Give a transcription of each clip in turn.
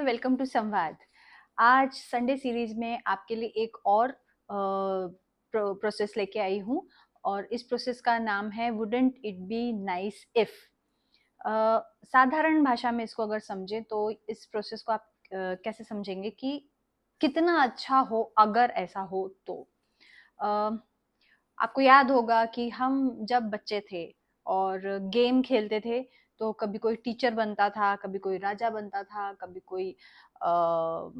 Welcome to संवाद। आज Sunday series में आपके लिए एक और प्रोसेस लेके आई हूँ और इस प्रोसेस का नाम है wouldn't it be nice if. साधारण भाषा में इसको अगर समझें तो इस प्रोसेस को आप कैसे समझेंगे कि कितना अच्छा हो अगर ऐसा हो तो। अ, आपको याद होगा कि हम जब बच्चे थे और गेम खेलते थे तो कभी कोई टीचर बनता था, कभी कोई राजा बनता था, कभी कोई अ,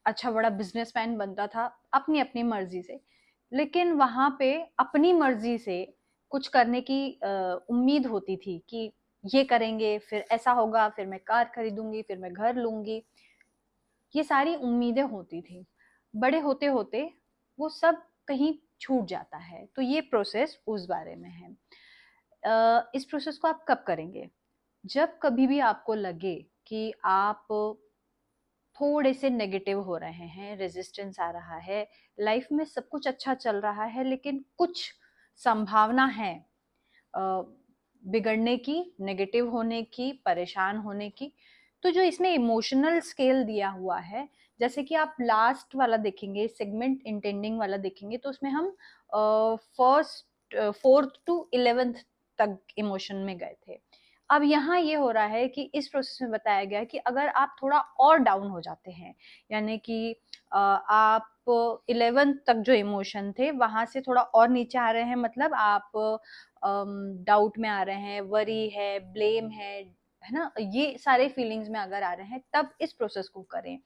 अच्छा बड़ा बिजनेसमैन बनता था अपनी अपनी मर्जी से। लेकिन वहां पे अपनी मर्जी से कुछ करने की उम्मीद होती थी कि ये करेंगे फिर ऐसा होगा, फिर मैं कार खरीदूंगी, फिर मैं घर लूंगी। ये सारी उम्मीदें होती थी। बड़े होते होते वो सब कहीं छूट जाता है। तो ये प्रोसेस उस बारे में है। इस प्रोसेस को आप कब करेंगे? जब कभी भी आपको लगे कि आप थोड़े से नेगेटिव हो रहे हैं, रेजिस्टेंस आ रहा है, लाइफ में सब कुछ अच्छा चल रहा है लेकिन कुछ संभावना है अ, बिगड़ने की, नेगेटिव होने की, परेशान होने की। तो जो इसमें इमोशनल स्केल दिया हुआ है, जैसे कि आप लास्ट वाला देखेंगे, सेगमेंट इंटेंडिंग वाला देखेंगे, तो उसमें हम फर्स्ट 4th to 11th तक इमोशन में गए थे। अब यहाँ ये हो रहा है कि इस प्रोसेस में बताया गया है कि अगर आप थोड़ा और डाउन हो जाते हैं, यानी कि आप 11th तक जो इमोशन थे वहां से थोड़ा और नीचे आ रहे हैं, मतलब आप डाउट में आ रहे हैं, वरी है, ब्लेम है ना, ये सारे फीलिंग्स में अगर आ रहे हैं तब इस प्रोसेस को करें।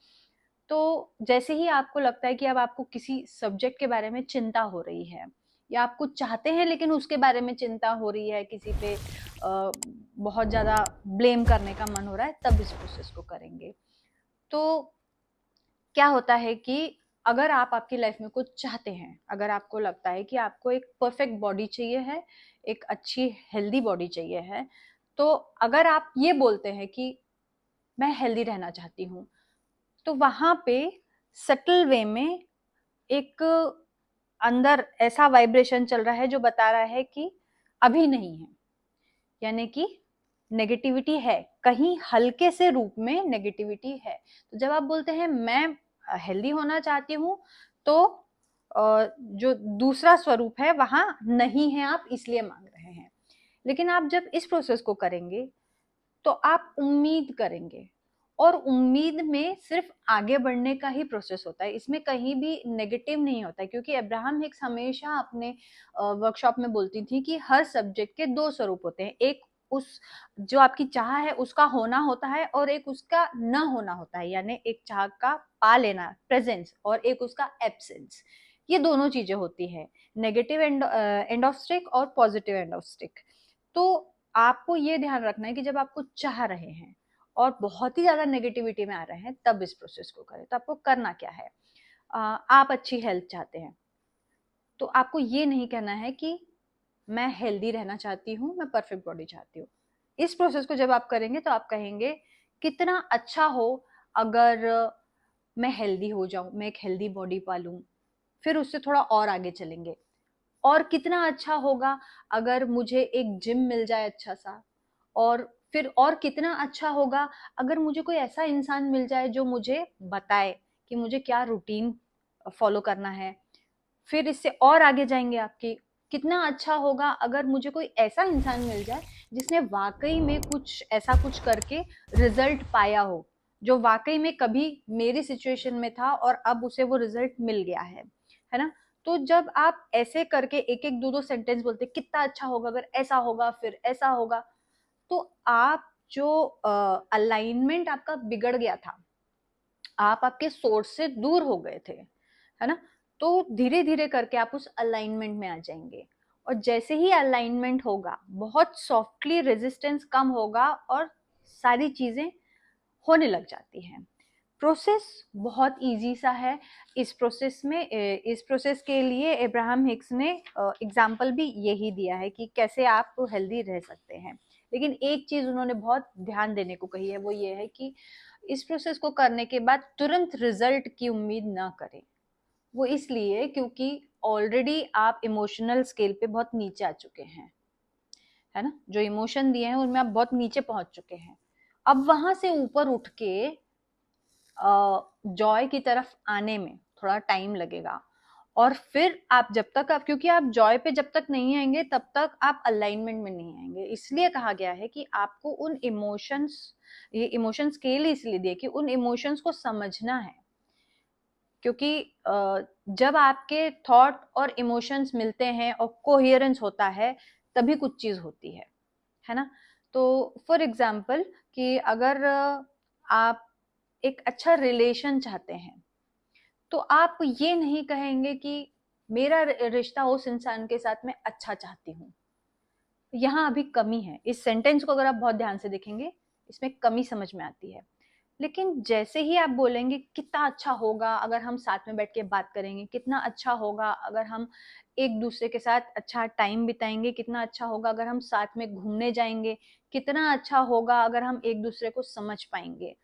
तो जैसे ही आपको लगता है कि अब आपको किसी सब्जेक्ट के बारे में चिंता हो रही है या आप कुछ चाहते हैं लेकिन उसके बारे में चिंता हो रही है, किसी पे बहुत ज्यादा ब्लेम करने का मन हो रहा है, तब इस प्रोसेस को करेंगे। तो क्या होता है कि अगर आप आपकी लाइफ में कुछ चाहते हैं, अगर आपको लगता है कि आपको एक परफेक्ट बॉडी चाहिए है, एक अच्छी हेल्दी बॉडी चाहिए है, तो अगर आप ये बोलते हैं कि मैं हेल्दी रहना चाहती हूँ, तो वहां पे सटल वे में एक अंदर ऐसा वाइब्रेशन चल रहा है जो बता रहा है कि अभी नहीं है, यानी कि नेगेटिविटी है, कहीं हल्के से रूप में नेगेटिविटी है। तो जब आप बोलते हैं मैं हेल्दी होना चाहती हूँ, तो जो दूसरा स्वरूप है वहां नहीं है, आप इसलिए मांग रहे हैं। लेकिन आप जब इस प्रोसेस को करेंगे तो आप उम्मीद करेंगे, और उम्मीद में सिर्फ आगे बढ़ने का ही प्रोसेस होता है, इसमें कहीं भी नेगेटिव नहीं होता है। क्योंकि अब्राहम हिक्स हमेशा अपने वर्कशॉप में बोलती थी कि हर सब्जेक्ट के दो स्वरूप होते हैं, एक उस जो आपकी चाह है उसका होना होता है और एक उसका न होना होता है, यानी एक चाह का पा लेना, प्रेजेंस, और एक उसका एब्सेंस। ये दोनों चीजें होती है, नेगेटिव एंड ऑफ स्टिक और पॉजिटिव एंड ऑफ स्टिक। तो आपको ये ध्यान रखना है कि जब आप कुछ चाह रहे हैं और बहुत ही ज्यादा नेगेटिविटी में आ रहे हैं तब इस प्रोसेस को करें। तो आपको करना क्या है? आप अच्छी हेल्थ चाहते हैं तो आपको ये नहीं कहना है कि मैं हेल्दी रहना चाहती हूँ, मैं परफेक्ट बॉडी चाहती हूँ। इस प्रोसेस को जब आप करेंगे तो आप कहेंगे कितना अच्छा हो अगर मैं हेल्दी हो जाऊं, मैं एक हेल्दी बॉडी पालूं। फिर उससे थोड़ा और आगे चलेंगे, और कितना अच्छा होगा अगर मुझे एक जिम मिल जाए अच्छा सा। और फिर और कितना अच्छा होगा अगर मुझे कोई ऐसा इंसान मिल जाए जो मुझे बताए कि मुझे क्या रूटीन फॉलो करना है। फिर इससे और आगे जाएंगे आपकी, कितना अच्छा होगा अगर मुझे कोई ऐसा इंसान मिल जाए जिसने वाकई में कुछ ऐसा कुछ करके रिजल्ट पाया हो, जो वाकई में कभी मेरी सिचुएशन में था और अब उसे वो रिजल्ट मिल गया है ना। तो जब आप ऐसे करके एक एक दो दो सेंटेंस बोलते कितना अच्छा होगा अगर ऐसा होगा, फिर ऐसा होगा, तो आप जो अलाइनमेंट आपका बिगड़ गया था, आप आपके सोर्स से दूर हो गए थे, है ना। तो धीरे धीरे करके आप उस अलाइनमेंट में आ जाएंगे, और जैसे ही अलाइनमेंट होगा बहुत सॉफ्टली रेजिस्टेंस कम होगा और सारी चीजें होने लग जाती हैं। प्रोसेस बहुत इजी सा है। इस प्रोसेस के लिए अब्राहम हिक्स ने एग्जाम्पल भी यही दिया है कि कैसे आप हेल्दी रह सकते हैं। लेकिन एक चीज उन्होंने बहुत ध्यान देने को कही है, वो ये है कि इस प्रोसेस को करने के बाद तुरंत रिजल्ट की उम्मीद ना करें। वो इसलिए क्योंकि ऑलरेडी आप इमोशनल स्केल पे बहुत नीचे आ चुके हैं, है ना। जो इमोशन दिए हैं उनमें आप बहुत नीचे पहुंच चुके हैं। अब वहां से ऊपर उठ के जॉय की तरफ आने में थोड़ा टाइम लगेगा। और फिर आप जब तक आप क्योंकि आप जॉय पे जब तक नहीं आएंगे तब तक आप अलाइनमेंट में नहीं आएंगे। इसलिए कहा गया है कि आपको उन इमोशंस, ये इमोशन स्केल इसलिए दिए कि उन इमोशंस को समझना है। क्योंकि जब आपके थॉट और इमोशंस मिलते हैं और कोहेरेंस होता है तभी कुछ चीज होती है ना। तो फॉर एग्जाम्पल कि अगर आप एक अच्छा रिलेशन चाहते हैं तो आप ये नहीं कहेंगे कि मेरा रिश्ता उस इंसान के साथ मैं अच्छा चाहती हूँ। यहाँ अभी कमी है। इस सेंटेंस को अगर आप बहुत ध्यान से देखेंगे इसमें कमी समझ में आती है। लेकिन जैसे ही आप बोलेंगे कितना अच्छा होगा अगर हम साथ में बैठ के बात करेंगे, कितना अच्छा होगा अगर हम एक दूसरे के साथ अच्छा टाइम बिताएंगे, कितना अच्छा होगा अगर हम साथ में घूमने जाएंगे, कितना अच्छा होगा अगर हम एक दूसरे को समझ पाएंगे,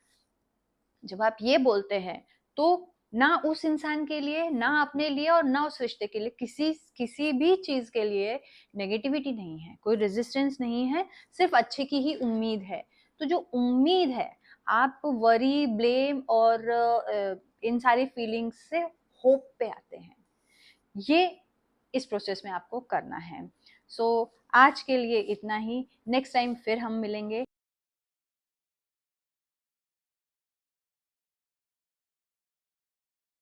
जब आप ये बोलते हैं तो ना उस इंसान के लिए, ना अपने लिए और ना उस रिश्ते के लिए, किसी किसी भी चीज के लिए नेगेटिविटी नहीं है, कोई रेजिस्टेंस नहीं है, सिर्फ अच्छे की ही उम्मीद है। तो जो उम्मीद है, आप वरी, ब्लेम और इन सारी फीलिंग्स से होप पे आते हैं। ये इस प्रोसेस में आपको करना है। सो आज के लिए इतना ही। नेक्स्ट टाइम फिर हम मिलेंगे।